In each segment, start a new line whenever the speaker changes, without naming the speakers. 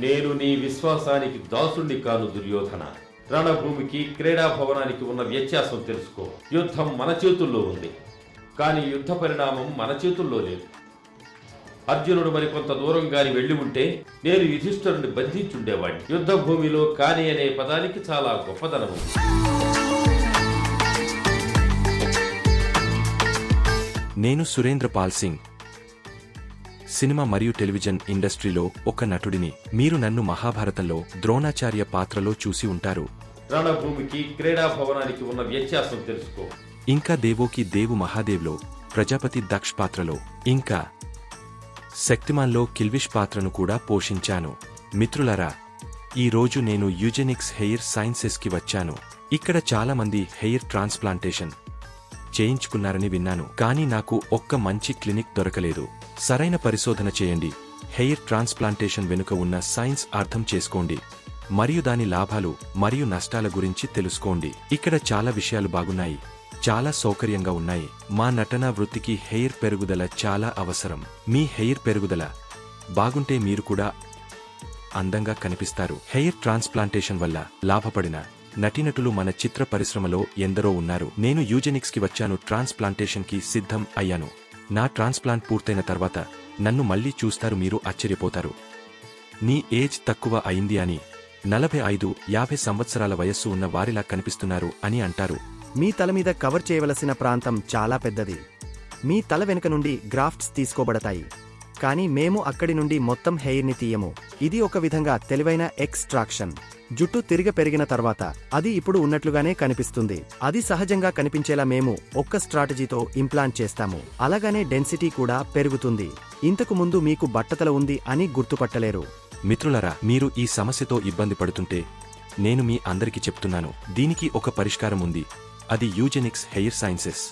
నేను నీ విశ్వాసానికి దాసుణ్ణి కాను దుర్యోధన. రణభూమికి క్రీడా భవనానికి ఉన్న వ్యత్యాసం తెలుసుకో. యుద్ధం మన చేతుల్లో ఉంది, కానీ యుద్ధ పరిణామం మన చేతుల్లో లేదు. అర్జునుడు మరికొంత దూరం గాని వెళ్ళి ఉంటే నేను యుధిష్ఠిరుని బంధించుండేవాడిని. యుద్ధ భూమిలో కాని అనే పదానికి చాలా గొప్పదనం ఉంది.
నేను సురేంద్ర పాల్ సింగ్. సినిమా మరియు టెలివిజన్ ఇండస్ట్రీలో ఒక నటుడిని. మీరు నన్ను మహాభారతంలో ద్రోణాచార్య పాత్రలో చూసి ఉంటారు.
రణభూమికి క్రీడా భవనానికి ఉన్న వ్యత్యాసం తెలుసుకో.
ఇంకా దేవోకి దేవు మహాదేవ్లో ప్రజాపతి దక్ష్ పాత్రలో, ఇంకా శక్తిమాన్లో కిల్విష్ పాత్రను కూడా పోషించాను. మిత్రులారా, ఈ రోజు నేను యూజెనిక్స్ హెయిర్ సైన్సెస్కి వచ్చాను. ఇక్కడ చాలా మంది హెయిర్ ట్రాన్స్ప్లాంటేషన్ చేయించుకున్నారని విన్నాను, కానీ నాకు ఒక్క మంచి క్లినిక్ దొరకలేదు. సరైన పరిశోధన చేయండి, హెయిర్ ట్రాన్స్ప్లాంటేషన్ వెనుక ఉన్న సైన్స్ అర్థం చేసుకోండి, మరియు దాని లాభాలు మరియు నష్టాల గురించి తెలుసుకోండి. ఇక్కడ చాలా విషయాలు బాగున్నాయి, చాలా సౌకర్యంగా ఉన్నాయి. మా నటనా వృత్తికి హెయిర్ పెరుగుదల చాలా అవసరం. మీ హెయిర్ పెరుగుదల బాగుంటే మీరు కూడా అందంగా కనిపిస్తారు. హెయిర్ ట్రాన్స్ప్లాంటేషన్ వల్ల లాభపడిన నటీనటులు మన చిత్ర పరిశ్రమలో ఎందరో ఉన్నారు. నేను యూజెనిక్స్కి వచ్చాను, ట్రాన్స్ప్లాంటేషన్కి సిద్ధం అయ్యాను. నా ట్రాన్స్ప్లాంట్ పూర్తయిన తర్వాత నన్ను మళ్లీ చూస్తారు, మీరు ఆశ్చర్యపోతారు. నీ ఏజ్ తక్కువ అయింది అని, 45-50 సంవత్సరాల వయస్సు ఉన్న వారిలా కనిపిస్తున్నారు అని అంటారు.
మీ తల మీద కవర్ చేయవలసిన ప్రాంతం చాలా పెద్దది. మీ తల వెనుక నుండి గ్రాఫ్ట్స్ తీసుకోబడతాయి, కానీ మేము అక్కడి నుండి మొత్తం హెయిర్ని తీయము. ఇది ఒక విధంగా తెలివైన ఎక్స్ట్రాక్షన్. జుట్టు తిరిగ పెరిగిన తర్వాత అది ఇప్పుడు ఉన్నట్లుగానే కనిపిస్తుంది. అది సహజంగా కనిపించేలా మేము ఒక్క స్ట్రాటజీతో ఇంప్లాంట్ చేస్తాము. అలాగానే డెన్సిటీ కూడా పెరుగుతుంది. ఇంతకు ముందు మీకు బట్టతల ఉంది అని గుర్తుపట్టలేరు.
మిత్రులారా, మీరు ఈ సమస్యతో ఇబ్బంది పడుతుంటే నేను మీ అందరికీ చెప్తున్నాను, దీనికి ఒక పరిష్కారం ఉంది. అది యూజెనిక్స్ హెయిర్ సైన్సెస్.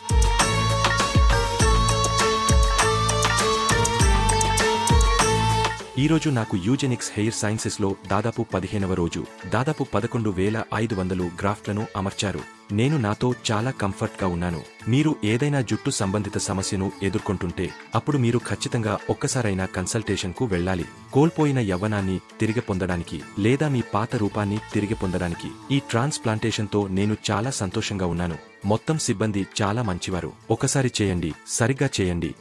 ఈరోజు నాకు యూజెనిక్స్ హెయిర్ సైన్సెస్లో దాదాపు 15వ రోజు. దాదాపు 11,500 గ్రాఫ్ట్లను అమర్చారు. నేను నాతో చాలా కంఫర్ట్గా ఉన్నాను. మీరు ఏదైనా జుట్టు సంబంధిత సమస్యను ఎదుర్కొంటుంటే అప్పుడు మీరు ఖచ్చితంగా ఒక్కసారైనా కన్సల్టేషన్కు వెళ్ళాలి. కోల్పోయిన యవ్వనాన్ని తిరిగి పొందడానికి లేదా మీ పాత రూపాన్ని తిరిగి పొందడానికి. ఈ ట్రాన్స్ప్లాంటేషన్తో నేను చాలా సంతోషంగా ఉన్నాను. మొత్తం సిబ్బంది చాలా మంచివారు. ఒకసారి చేయండి, సరిగ్గా చేయండి.